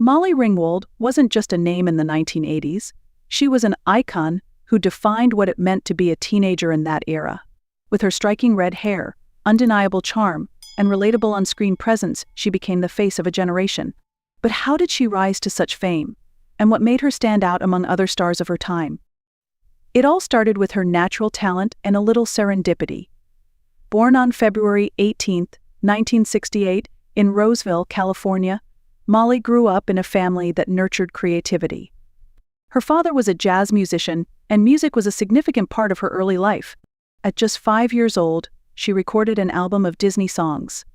Molly Ringwald wasn't just a name in the 1980s. She was an icon who defined what it meant to be a teenager in that era. With her striking red hair, undeniable charm, and relatable on-screen presence, she became the face of a generation. But how did she rise to such fame? And what made her stand out among other stars of her time? It all started with her natural talent and a little serendipity. Born on February 18, 1968, in Roseville, California, Molly grew up in a family that nurtured creativity. Her father was a jazz musician, and music was a significant part of her early life. At just 5 years old, she recorded an album of Disney songs.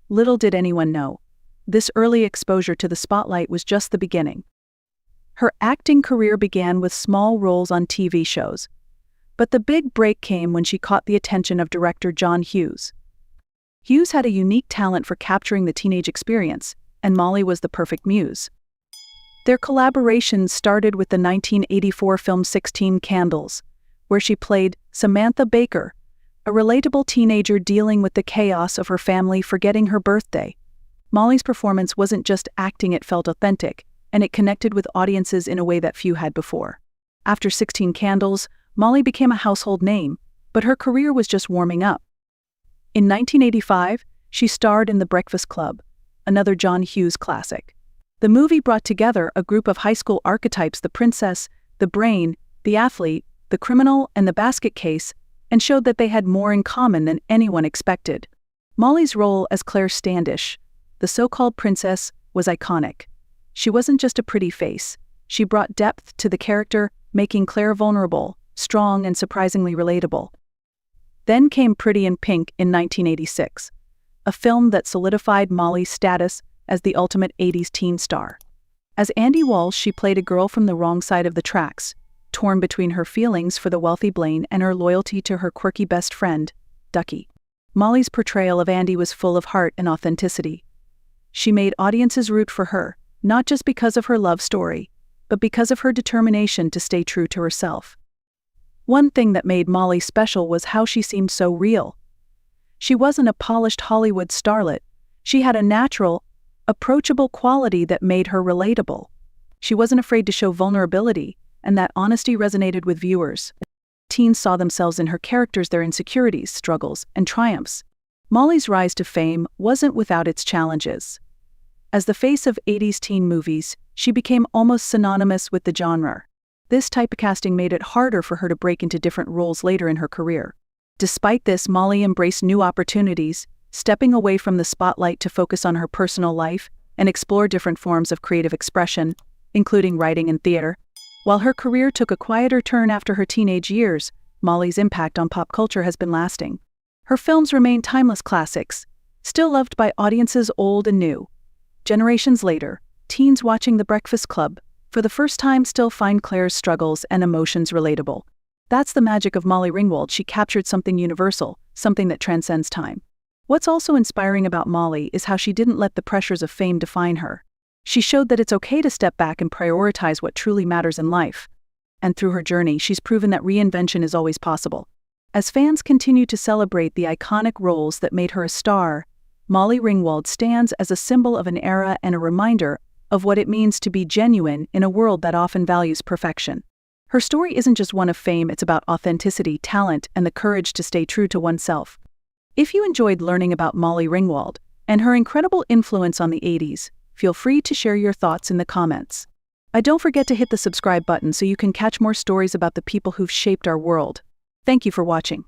Little did anyone know, this early exposure to the spotlight was just the beginning. Her acting career began with small roles on TV shows, but the big break came when she caught the attention of director John Hughes. Hughes had a unique talent for capturing the teenage experience, and Molly was the perfect muse. Their collaboration started with the 1984 film 16 Candles, where she played Samantha Baker, a relatable teenager dealing with the chaos of her family forgetting her birthday. Molly's performance wasn't just acting, it felt authentic, and it connected with audiences in a way that few had before. After 16 Candles, Molly became a household name, but her career was just warming up. In 1985, she starred in The Breakfast Club, another John Hughes classic. The movie brought together a group of high school archetypes: the princess, the brain, the athlete, the criminal, and the basket case, and showed that they had more in common than anyone expected. Molly's role as Claire Standish, the so-called princess, was iconic. She wasn't just a pretty face. She brought depth to the character, making Claire vulnerable, strong, and surprisingly relatable. Then came Pretty in Pink in 1986, a film that solidified Molly's status as the ultimate 80s teen star. As Andy Walsh, she played a girl from the wrong side of the tracks, torn between her feelings for the wealthy Blaine and her loyalty to her quirky best friend, Ducky. Molly's portrayal of Andy was full of heart and authenticity. She made audiences root for her, not just because of her love story, but because of her determination to stay true to herself. One thing that made Molly special was how she seemed so real. She wasn't a polished Hollywood starlet. She had a natural, approachable quality that made her relatable. She wasn't afraid to show vulnerability, and that honesty resonated with viewers. Teens saw themselves in her characters, their insecurities, struggles, and triumphs. Molly's rise to fame wasn't without its challenges. As the face of 80s teen movies, she became almost synonymous with the genre. This typecasting made it harder for her to break into different roles later in her career. Despite this, Molly embraced new opportunities, stepping away from the spotlight to focus on her personal life and explore different forms of creative expression, including writing and theater. While her career took a quieter turn after her teenage years, Molly's impact on pop culture has been lasting. Her films remain timeless classics, still loved by audiences old and new. Generations later, teens watching The Breakfast Club for the first time still find Claire's struggles and emotions relatable. That's the magic of Molly Ringwald. She captured something universal, something that transcends time. What's also inspiring about Molly is how she didn't let the pressures of fame define her. She showed that it's okay to step back and prioritize what truly matters in life. And through her journey, she's proven that reinvention is always possible. As fans continue to celebrate the iconic roles that made her a star, Molly Ringwald stands as a symbol of an era and a reminder of what it means to be genuine in a world that often values perfection. Her story isn't just one of fame, it's about authenticity, talent, and the courage to stay true to oneself. If you enjoyed learning about Molly Ringwald and her incredible influence on the 80s, feel free to share your thoughts in the comments. Don't forget to hit the subscribe button so you can catch more stories about the people who've shaped our world. Thank you for watching.